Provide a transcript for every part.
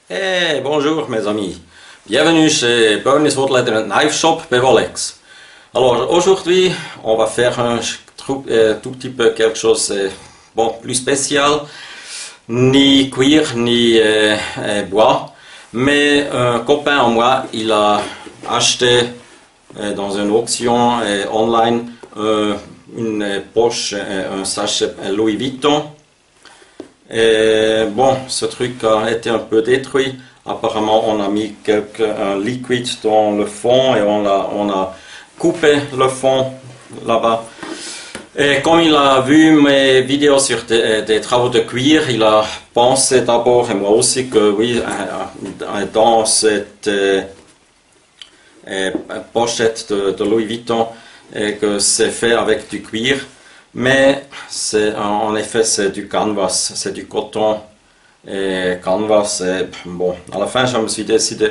Bonjour mes amis, bienvenue chez Bernie's Woodleather and Knife Shop Bevolex. Alors aujourd'hui on va faire un tout petit peu quelque chose plus spécial, ni cuir ni bois, mais un copain à moi il a acheté dans une auction online une poche, un sachet Louis Vuitton. Et bon, ce truc a été un peu détruit. Apparemment, on a mis un liquide dans le fond et on a coupé le fond là-bas. Et comme il a vu mes vidéos sur des travaux de cuir, il a pensé d'abord, et moi aussi, que oui, dans cette pochette de Louis Vuitton, que c'est fait avec du cuir. Mais en effet c'est du canvas, c'est du coton et canvas. Et bon, à la fin je me suis décidé,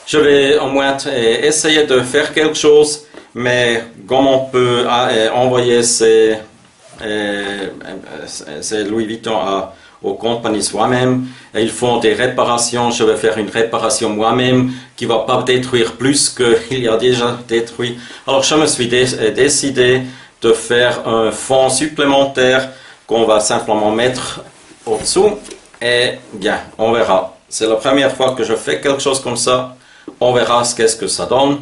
je vais au moins essayer de faire quelque chose, mais comme on peut envoyer ces Louis Vuitton aux compagnies soi-même, et ils font des réparations, je vais faire une réparation moi-même qui ne va pas détruire plus qu'il y a déjà détruit. Alors je me suis décidé de faire un fond supplémentaire qu'on va simplement mettre au-dessous et bien, on verra. C'est la première fois que je fais quelque chose comme ça, on verra qu'est-ce que ça donne.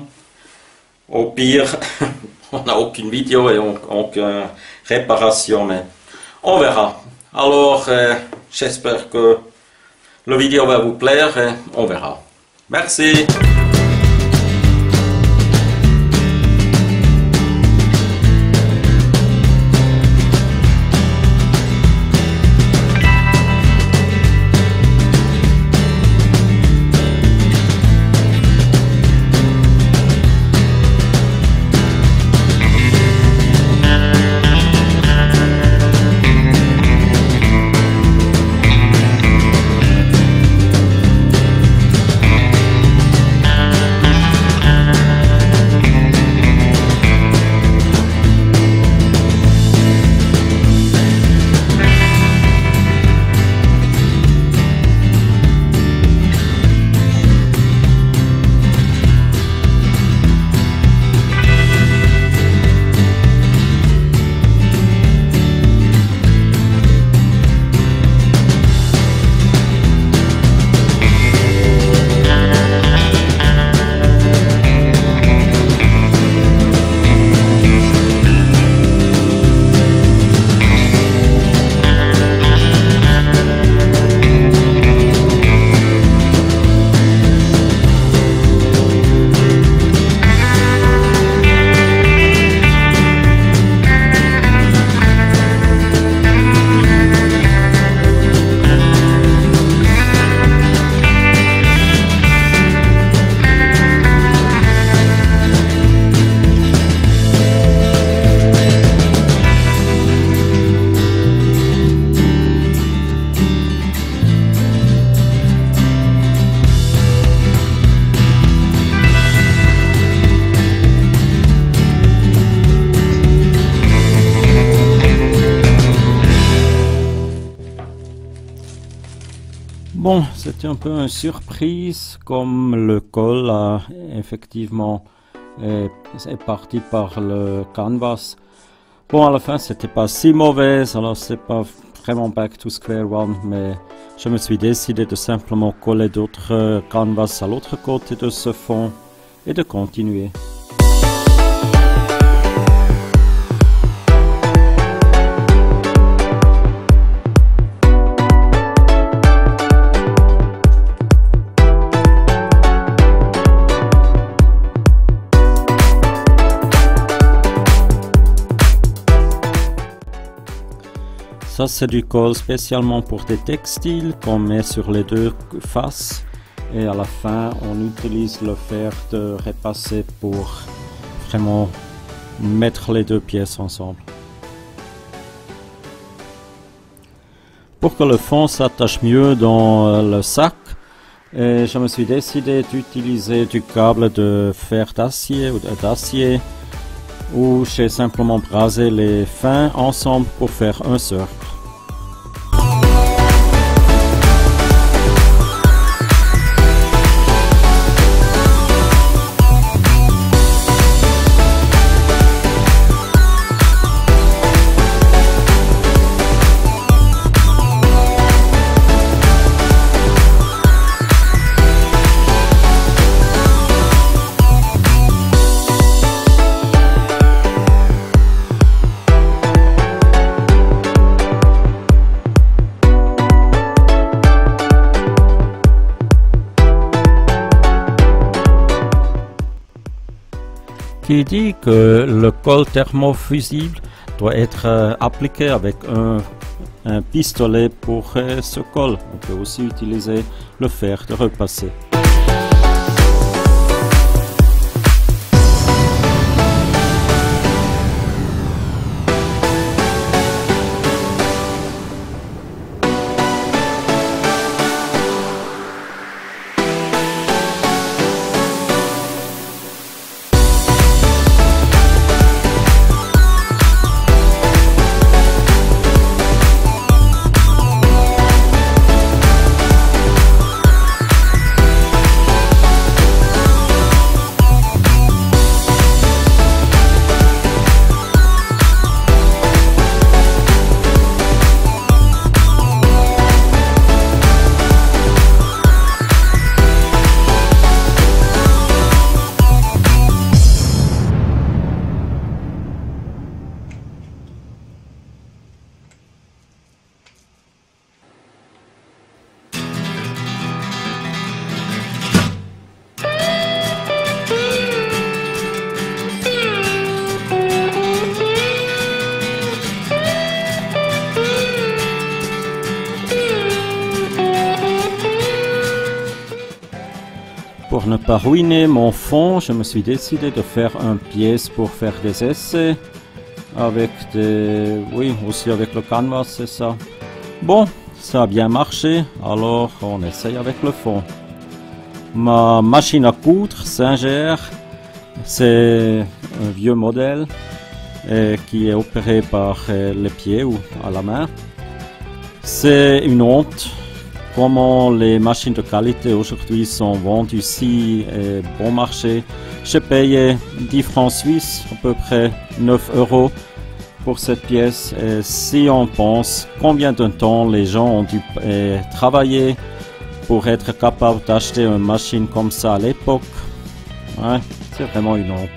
Au pire, on n'a aucune vidéo et aucune réparation, mais on verra. Alors, j'espère que la vidéo va vous plaire et on verra. Merci. Bon, c'était un peu une surprise, comme le col a effectivement est parti par le canvas. Bon, à la fin, c'était pas si mauvais, alors c'est pas vraiment back to square one, mais je me suis décidé de simplement coller d'autres canvas à l'autre côté de ce fond et de continuer. Ça c'est du col spécialement pour des textiles qu'on met sur les deux faces et à la fin on utilise le fer de repasser pour vraiment mettre les deux pièces ensemble. Pour que le fond s'attache mieux dans le sac, je me suis décidé d'utiliser du câble de fer d'acier ou d'acier où j'ai simplement brasé les fins ensemble pour faire un cercle. qui dit que le col thermofusible doit être appliqué avec un pistolet pour ce col. On peut aussi utiliser le fer de repasser. Pour ne pas ruiner mon fond, je me suis décidé de faire une pièce pour faire des essais avec aussi avec le canvas, c'est ça. Bon, ça a bien marché, alors on essaye avec le fond. Ma machine à coudre Singer, c'est un vieux modèle qui est opéré par les pieds ou à la main. C'est une honte comment les machines de qualité aujourd'hui sont vendues si bon marché. J'ai payé 10 francs suisses, à peu près 9 € pour cette pièce. Et si on pense combien de temps les gens ont dû travailler pour être capables d'acheter une machine comme ça à l'époque, ouais, c'est vraiment une honte.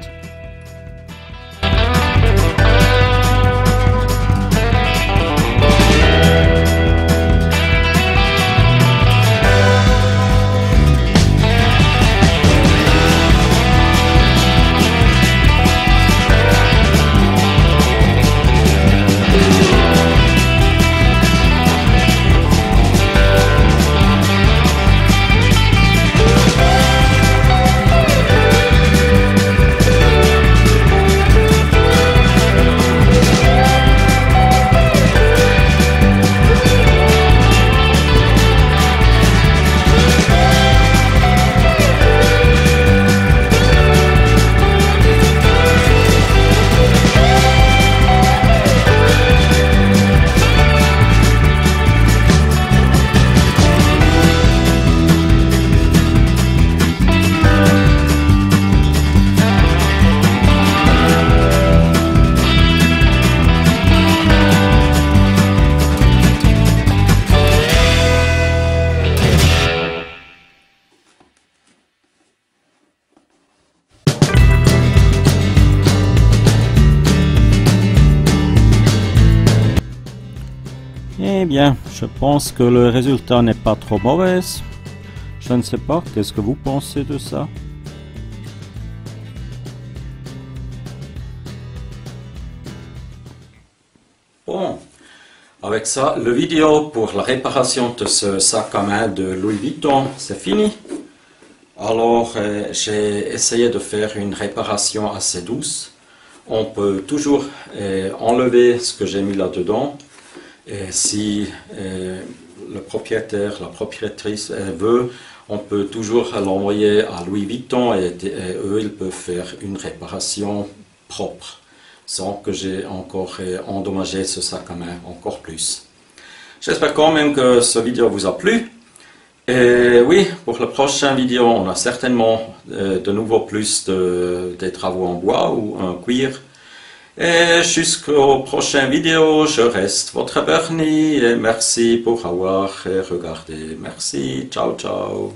Eh bien, je pense que le résultat n'est pas trop mauvais. Je ne sais pas, qu'est-ce que vous pensez de ça? Bon, avec ça, le vidéo pour la réparation de ce sac à main de Louis Vuitton, c'est fini. Alors, j'ai essayé de faire une réparation assez douce. On peut toujours enlever ce que j'ai mis là-dedans. Et si le propriétaire, la propriétatrice veut, on peut toujours l'envoyer à Louis Vuitton et eux, ils peuvent faire une réparation propre, sans que j'ai encore endommagé ce sac à main encore plus. J'espère quand même que ce vidéo vous a plu. Et oui, pour la prochaine vidéo, on a certainement de nouveau plus des travaux en bois ou en cuir. Et jusqu'aux prochaines vidéos, je reste votre Bernie et merci pour avoir regardé. Merci, ciao ciao.